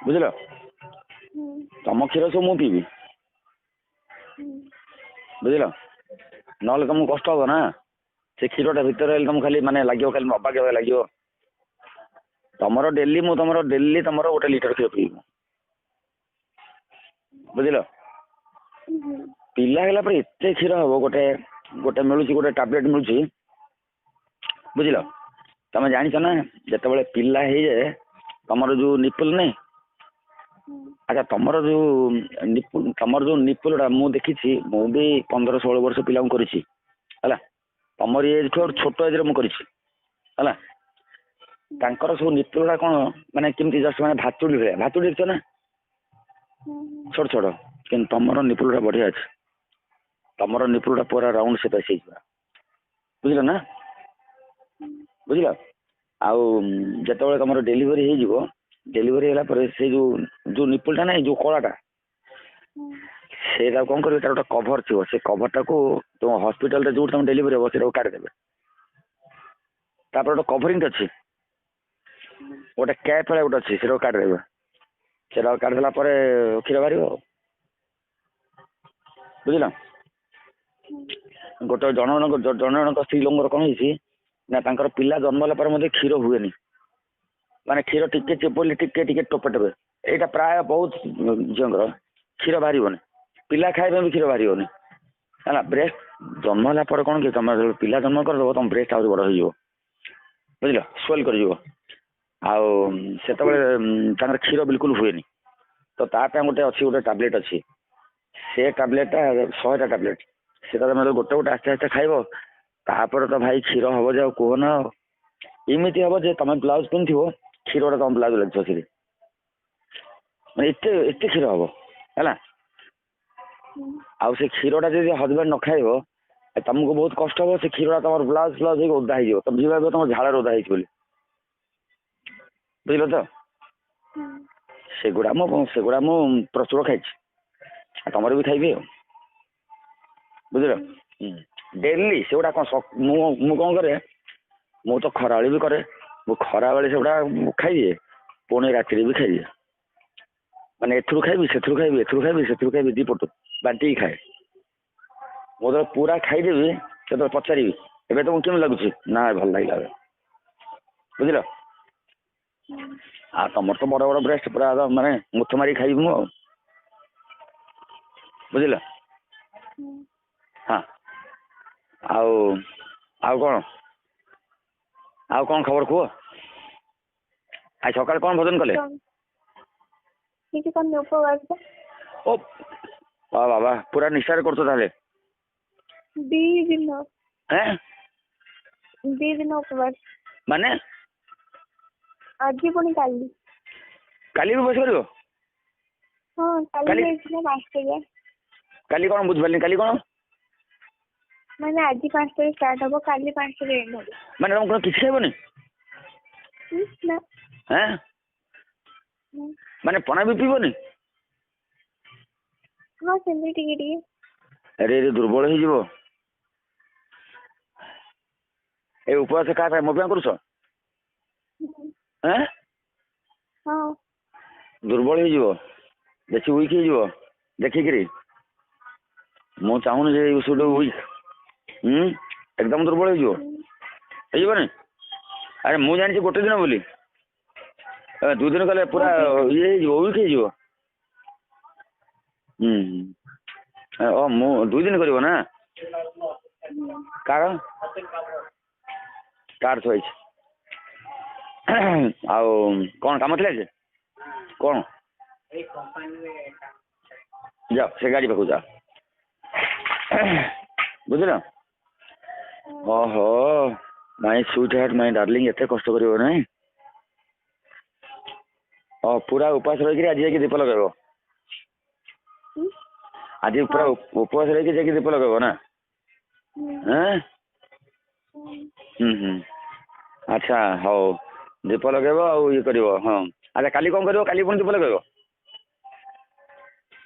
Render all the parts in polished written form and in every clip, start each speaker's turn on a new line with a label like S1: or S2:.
S1: बुझल तुम क्षीर सब मु पीबी बुझल ना तुमको कष्ट हम ना से क्षीरटा भितर तुमको खाली माने लगे खाली अबाग्य लगे तुम डेली तुम गोटे लिटर क्षीर पीबू बुझल पिला है एत क्षीर हम गोटे गोटे मिलूँ गोटे टैबलेट मिलूँ बुझल तुम जाच ना जिते पिला हो जाए तुम जो निपुल नहीं अच्छा तुम जो निपुलटा मुझे देखी मु भी 15-16 वर्ष पिला करी तुम एज ठू छोट एज मुझे तांकर सब निपुलटा कौन माने केमती जस्ट माने भातुड़ी भाया भातुड़ी देखो ना छोट छोट कि तुम निपुलटा बढ़िया अच्छे तुम निपुलटा पूरा राउंड से बुझल ना बुझल आउ जिते तुम डेलीवरी हो डेलीवरी है से जो निपुलटा ना जो कलाटा से कौन कर गोटे कभर थी से कभरटा को तुम हॉस्पिटल जो तुम डेलीवरी हम से काटिदेवे गोटे कभरिंग अच्छी गोटे कैप भाई गोटे अच्छी से काटिदेवे से काटिदेला क्षीर बाहर बुझल गोटे जन स्त्री लोक कौन है पिला जन्म होगा क्षीर हुए माने क्षीर टिके चेपली टिके टिके टोपे टोपे यहाँ प्राय बहुत झीर क्षीर बाहर पिला खाଇବା भी क्षीर बाहर है ब्रेस्ट जन्म होगा कौन कि तुम पिला जन्म करदेव तुम ब्रेस्ट आज बड़ हो बुझल स्वेल कर क्षीर बिल्कुल हुए तो ताप गोटे अच्छी गोटे टैबलेट अच्छी से टैबलेटा 100टा टैबलेट से गोटे गोटे आस्ते आस्ते खाइब तापर तो भाई क्षीर हम जो कहना इमिति हम जे तुम ब्लाउज पिंधो क्षीर गोटे तुम ब्लाउज लगे से एत क्षीर हम है आउ से क्षीरटा जो हजबैंड न खाइब तुमको बहुत कष्ट हम से क्षीरटा तुम ब्लाउज फ्लाउज ओदा हो तुम भी भाव तुम झाड़ ओदा हो बुझल तो सेगुड़ा मु प्रचुर खाई तुम भी खाइबी बुझल डेली से गुड़ा कौन मु कौन करे मु तो खरा भी करे मु खरा बेले से गुड़ा खाइए पुणी राति भी खाइए माने एथुरु खाइबी सेथुरु खाइबी एथुरु खाइबी सेथुरु खाइबी दी पटु बांटी खाए मु तो पूरा खाईदेवी तो पचारि एबे तुमको केम लगुच ना भल लगे बुझल आ तुम तो बड़ बड़ ब्रेस्ट पूरा माने मुथ मारी खाइबी मु बुझल हाँ आउ आउ कौन खबर कह आज सकाल कौन भोजन कले ओ बाबा पूरा निशार करतो ताले
S2: दी दिन
S1: हैं
S2: दी दिन उपवास
S1: माने
S2: आज पुणी काली
S1: काली भी बस करियो
S2: हाँ काली जाइछना 5 बजे
S1: काली कौन बुझ पालनी काली कौन
S2: माने आज 5 बजे स्टार्ट हो काली 5 बजे एंड हो
S1: माने तुम किछ खाइबनी
S2: ना
S1: हैं माने पना भी पीबनी
S2: हाँ सेमती टिके टिके
S1: अरे दुर्बल हो जीवो ए उपवास का मो करुछ हैं
S2: हाँ
S1: दुर्बल हो बेसी वीक हो देखिकी मु चाहूनी जे यू शुड वीक एकदम दुर्बल हो अरे मु जानी गोटे दिन बोली 2 दिन कले पूरा ये वीक हो मु 2 दिन करिवो ना कार कार थोइछ आउ कौन काम थिला जे कौन जाओ से गाड़ी पाखु जा बुझल ओहो my sweet heart my darling एते कष्ट करिवो नहीं पूरा उपास रही आज जाकि दीप लगेब आज पूरा उपवास रही जाकि दीप लगेब ना अच्छा हौ दीप लगेब ये कर हाँ अच्छा काली कौन कर काली पुणी दीप लगेब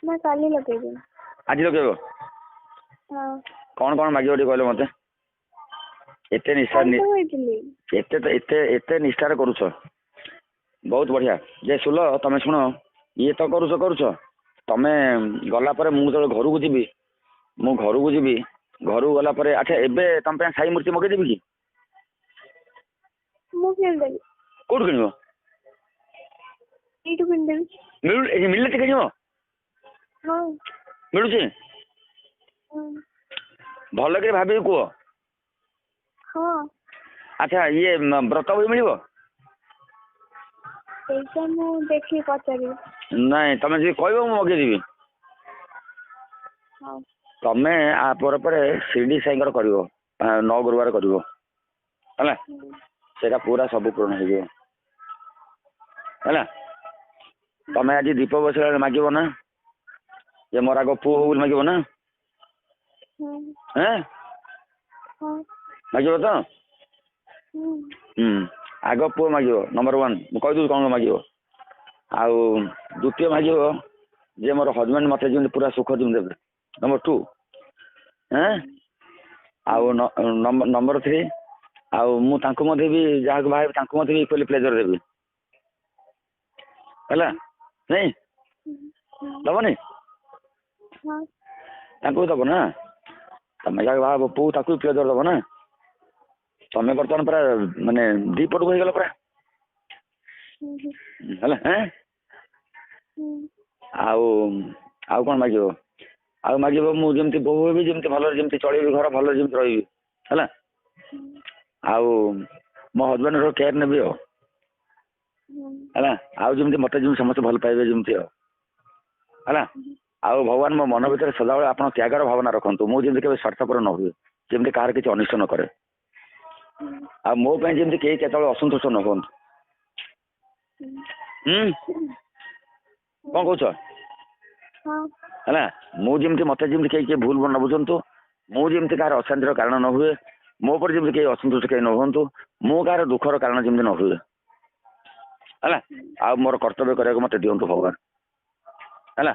S2: ना काली लगेबी
S1: आज लगेब
S2: हाँ
S1: कौन कौन मागिब टी कहले मते एते निष्ठा एते निष्ठार करुछ बहुत बढ़िया जे सुल तमें शुण ये तो करुच तमे गला पर मु जो घर को जीवी मु घर को जीवी घर गला पर अच्छा एबे तम पे साई मूर्ति मगे देबी कि
S2: ମୁଁ କିଣିଦେବି
S1: कोड किनिबो
S2: ଏଇଠୁ କିଣିଦେବି
S1: मिलले ते किनिबो
S2: ହଁ
S1: मिलुची
S2: ହଁ
S1: भल के भाबी को
S2: ହଁ
S1: अच्छा ये व्रत बही मिलिबो
S2: ସେଇଟା ମୁଁ ଦେଖିକି ପଚାରିବି
S1: ନାଇଁ ତମେ ଯଦି କହିବ ମୁଁ ମଗେଇ ଦେବି
S2: ହଉ
S1: ତମେ ଆ ପରେ ପରେ ଶିରଡି ସାଇଙ୍କର କରିବ 9 ଗୁରୁବାର କରିବ ହେଲା ସେଇଟା ପୁରା ସବୁ ପୂରଣ ହେଇଯିବ ହେଲା ତମେ ଆଜି ଦୀପ ବସିଲା ମାଗିବ ନା ଯେ ମୋର ଆଗ ପୁଅ ହଉ ବୋଲି ମାଗିବ ନା
S2: ହଁ
S1: ହେଁ ମାଗିବ ତ ଆଗ ପୁଅ ମାଗିବ ନମ୍ବର 1 ମୁଁ କହିଦେଉଛି କ'ଣ ମାଗିବ ଆଉ ଦ୍ୱିତୀୟ ମାଗିବ ଯେ ମୋର ହଜବେଣ୍ଡ ମୋତେ ଯେମିତି ପୁରା ସୁଖ ଯେମିତି ଦେବେ ନମ୍ବର 2 ଆଉ ନମ୍ବର 3 ଆଉ ମୁଁ ତାଙ୍କୁ ମଧ୍ୟ ବି ଯାହାକୁ ବାହାହେବି ତାଙ୍କୁ ମଧ୍ୟ ବି ଇକ୍ୱାଲି ପ୍ଲେଜର ଦେବି ହେଲା ନାଇଁ ଦେବନି ତାଙ୍କୁ ବି ଦେବ ନା ତମେ ଯାହାକୁ ବାହା ହେବ ପୁଅ ତାକୁ ବି ପ୍ଲେଜର ଦେବ ନା ତମେ ବର୍ତ୍ତମାନ ପୁରା ମାନେ ଦି ପଟକୁ ହେଇଗଲ ପୁରା ହେଲା ଆଉ ଆଉ କ'ଣ ମାଗିବ ଆଉ ମାଗିବ ମୁଁ ଯେମିତି ବୋହୂ ହେବି ଯେମିତି ଭଲରେ ଯେମିତି ଚଳେଇବି ଘର ଭଲରେ ଯେମିତି ରହିବି ହେଲା ଆଉ ମୋ ହଜବେଣ୍ଡର କେୟାର ନେବି ଆଉ ହେଲା ଆଉ ଯେମିତି ମୋତେ ଯେମିତି ସମସ୍ତେ ଭଲ ପାଇବେ ଯେମିତି ଆଉ ହେଲା ଆଉ ଭଗବାନ ମୋ ମନ ଭିତରେ ସଦାବେଳେ ଆପଣ ତ୍ୟାଗର ଭାବନା ରଖନ୍ତୁ ମୁଁ ଯେମିତି କେବେ ସ୍ୱାର୍ଥପର ନ ହୁଏ ଯେମିତି କାହାର କିଛି ଅନିଷ୍ଟ ନ କରେ ଆଉ ମୋ ପାଇଁ ଯେମିତି କେହି କେତେବେଳେ ଅସନ୍ତୁଷ୍ଟ ନ ହୁଅନ୍ତୁ କ'ଣ କହୁଛ ହେଲା ମୁଁ ଯେମିତି ମୋତେ ଯେମିତି କେହି ଭୁଲ ନ ବୁଝନ୍ତୁ ମୁଁ ଯେମିତି କାହାର ଅଶାନ୍ତିର କାରଣ ନ ହୁଏ ମୋ ଉପରେ ଯେମିତି କେହି ଅସନ୍ତୁଷ୍ଟ କେହି ନ ହୁଅନ୍ତୁ ମୁଁ କାହାର ଦୁଃଖର କାରଣ ଯେମିତି ନ ହୁଏ ହେଲା ଆଉ ମୋର କର୍ତ୍ତବ୍ୟ କରିବାକୁ ମୋତେ ଦିଅନ୍ତୁ ଭଗବାନ ହେଲା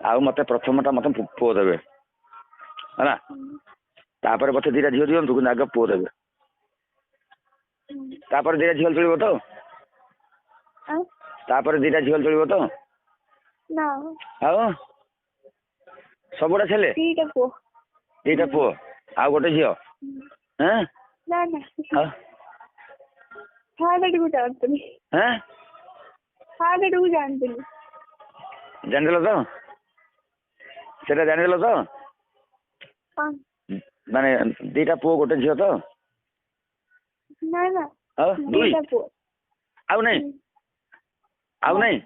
S1: ଆଉ ମୋତେ ପ୍ରଥମଟା ମୋତେ ପୁଅ ଦେବେ ହେଲା ତାପରେ ମୋତେ 2ଟା ଝିଅ ଦିଅନ୍ତୁ କିନ୍ତୁ ଆଗ ପୁଅ ଦେବେ ତାପରେ 2ଟା ଝିଅ ଚଳିବ ତ ତାପରେ 2ଟା ଝିଅ ଚଳିବ ତ ଆଉ ସବୁଟା ଥିଲେ 2ଟା ପୁଅ ଆଉ ଗୋଟେ ଝିଅ ଜାଣିଦେଲ ତ ସେଟା ଜାଣିଦେଲ ତ ମାନେ 2ଟା ପୁଅ ଗୋଟେ ଝିଅ ତ ଆଉ 2 ଆଉ ନାଇଁ